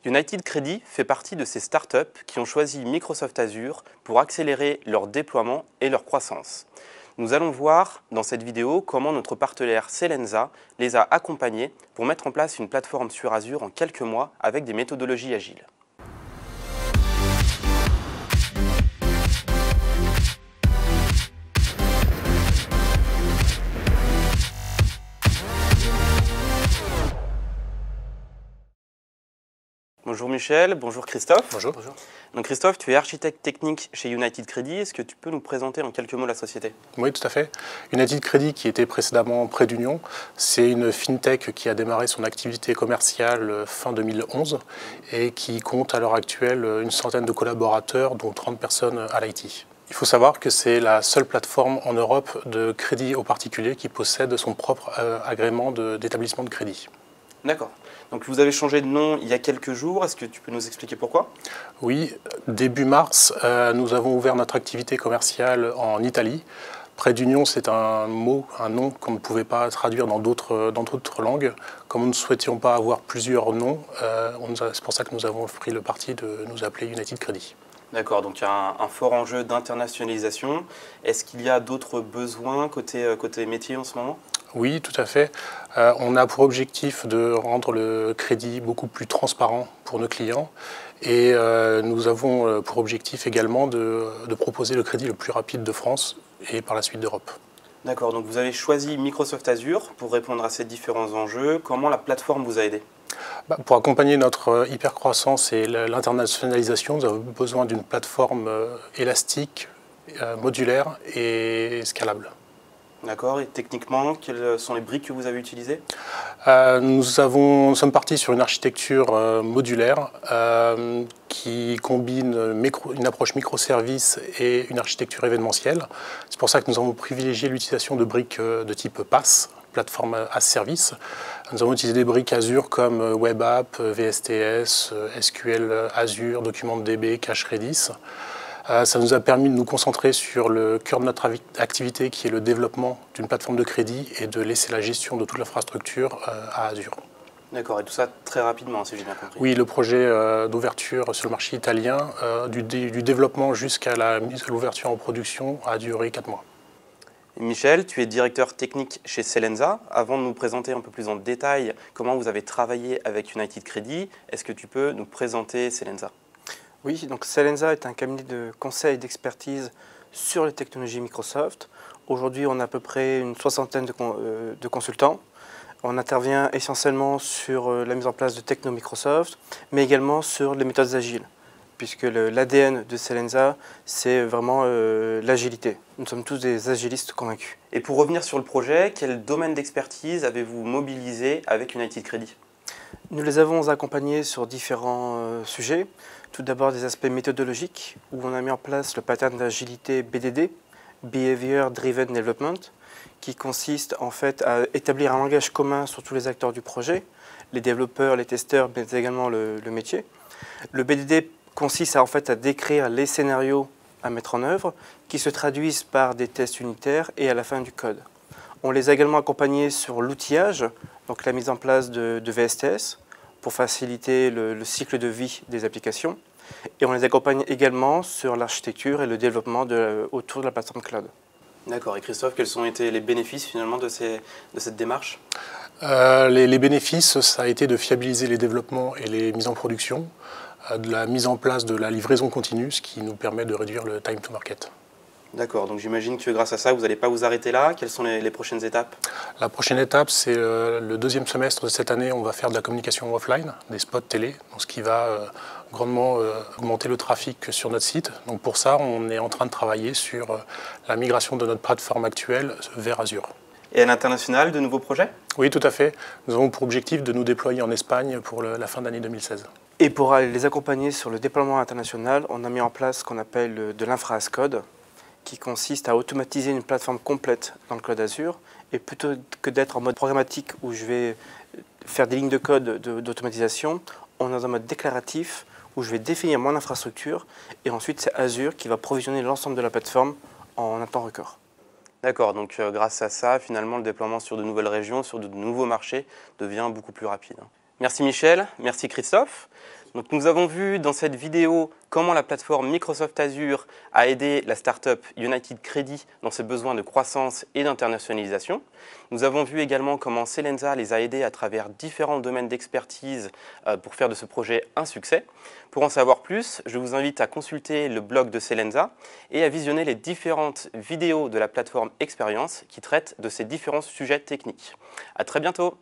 United Credit fait partie de ces startups qui ont choisi Microsoft Azure pour accélérer leur déploiement et leur croissance. Nous allons voir dans cette vidéo comment notre partenaire Selensa les a accompagnés pour mettre en place une plateforme sur Azure en quelques mois avec des méthodologies agiles. Bonjour Michel, bonjour Christophe. Bonjour. Donc Christophe, tu es architecte technique chez United Credit. Est-ce que tu peux nous présenter en quelques mots la société? Oui, tout à fait. United Credit, qui était précédemment Prêt d'Union, c'est une fintech qui a démarré son activité commerciale fin 2011 et qui compte à l'heure actuelle une centaine de collaborateurs, dont 30 personnes à l'IT. Il faut savoir que c'est la seule plateforme en Europe de crédit aux particuliers qui possède son propre agrément d'établissement de crédit. D'accord. Donc vous avez changé de nom il y a quelques jours. Est-ce que tu peux nous expliquer pourquoi? Oui, début mars, nous avons ouvert notre activité commerciale en Italie. Prêt d'Union, c'est un nom qu'on ne pouvait pas traduire dans d'autres langues. Comme nous ne souhaitions pas avoir plusieurs noms, c'est pour ça que nous avons pris le parti de nous appeler United Credit. D'accord, donc il y a un fort enjeu d'internationalisation. Est-ce qu'il y a d'autres besoins côté métier en ce moment? Oui, tout à fait. On a pour objectif de rendre le crédit beaucoup plus transparent pour nos clients et nous avons pour objectif également de proposer le crédit le plus rapide de France et par la suite d'Europe. D'accord, donc vous avez choisi Microsoft Azure pour répondre à ces différents enjeux. Comment la plateforme vous a aidé? Pour accompagner notre hypercroissance et l'internationalisation, nous avons besoin d'une plateforme élastique, modulaire et scalable. D'accord, et techniquement, quelles sont les briques que vous avez utilisées? Nous sommes partis sur une architecture modulaire qui combine une approche microservice et une architecture événementielle. C'est pour ça que nous avons privilégié l'utilisation de briques de type PaaS, plateforme as service. Nous avons utilisé des briques Azure comme Web App, VSTS, SQL Azure, DocumentDB, Cache Redis. Ça nous a permis de nous concentrer sur le cœur de notre activité qui est le développement d'une plateforme de crédit et de laisser la gestion de toute l'infrastructure à Azure. D'accord, et tout ça très rapidement, si j'ai bien compris. Oui, le projet d'ouverture sur le marché italien, du développement jusqu'à l'ouverture en production, a duré 4 mois. Michel, tu es directeur technique chez Selensa. Avant de nous présenter un peu plus en détail comment vous avez travaillé avec United Credit, est-ce que tu peux nous présenter Selensa? Oui, donc Selensa est un cabinet de conseil et d'expertise sur les technologies Microsoft. Aujourd'hui, on a à peu près une soixantaine de consultants. On intervient essentiellement sur la mise en place de techno Microsoft, mais également sur les méthodes agiles, puisque l'ADN de Selensa, c'est vraiment l'agilité. Nous sommes tous des agilistes convaincus. Et pour revenir sur le projet, quel domaine d'expertise avez-vous mobilisé avec United Credit? Nous les avons accompagnés sur différents sujets. Tout d'abord des aspects méthodologiques, où on a mis en place le pattern d'agilité BDD, Behavior Driven Development, qui consiste en fait à établir un langage commun sur tous les acteurs du projet, les développeurs, les testeurs, mais également le métier. Le BDD consiste à décrire les scénarios à mettre en œuvre, qui se traduisent par des tests unitaires et à la fin du code. On les a également accompagnés sur l'outillage, donc la mise en place de VSTS, pour faciliter le cycle de vie des applications. Et on les accompagne également sur l'architecture et le développement autour de la plateforme cloud. D'accord. Et Christophe, quels ont été les bénéfices finalement de cette démarche? Les bénéfices, ça a été de fiabiliser les développements et les mises en production, de la mise en place de la livraison continue, ce qui nous permet de réduire le time to market. D'accord, donc j'imagine que grâce à ça, vous n'allez pas vous arrêter là. Quelles sont les prochaines étapes? La prochaine étape, c'est le deuxième semestre de cette année, on va faire de la communication offline, des spots télé, donc ce qui va grandement augmenter le trafic sur notre site. Donc pour ça, on est en train de travailler sur la migration de notre plateforme actuelle vers Azure. Et à l'international, de nouveaux projets? Oui, tout à fait. Nous avons pour objectif de nous déployer en Espagne pour la fin d'année 2016. Et pour les accompagner sur le déploiement international, on a mis en place ce qu'on appelle de l'infra as code, qui consiste à automatiser une plateforme complète dans le cloud Azure. Et plutôt que d'être en mode programmatique où je vais faire des lignes de code d'automatisation, on est en mode déclaratif où je vais définir mon infrastructure et ensuite c'est Azure qui va provisionner l'ensemble de la plateforme en un temps record. D'accord, donc grâce à ça, finalement, le déploiement sur de nouvelles régions, sur de nouveaux marchés devient beaucoup plus rapide. Merci Michel, merci Christophe. Donc, nous avons vu dans cette vidéo comment la plateforme Microsoft Azure a aidé la startup United Credit dans ses besoins de croissance et d'internationalisation. Nous avons vu également comment Selensa les a aidés à travers différents domaines d'expertise pour faire de ce projet un succès. Pour en savoir plus, je vous invite à consulter le blog de Selensa et à visionner les différentes vidéos de la plateforme Expérience qui traitent de ces différents sujets techniques. À très bientôt!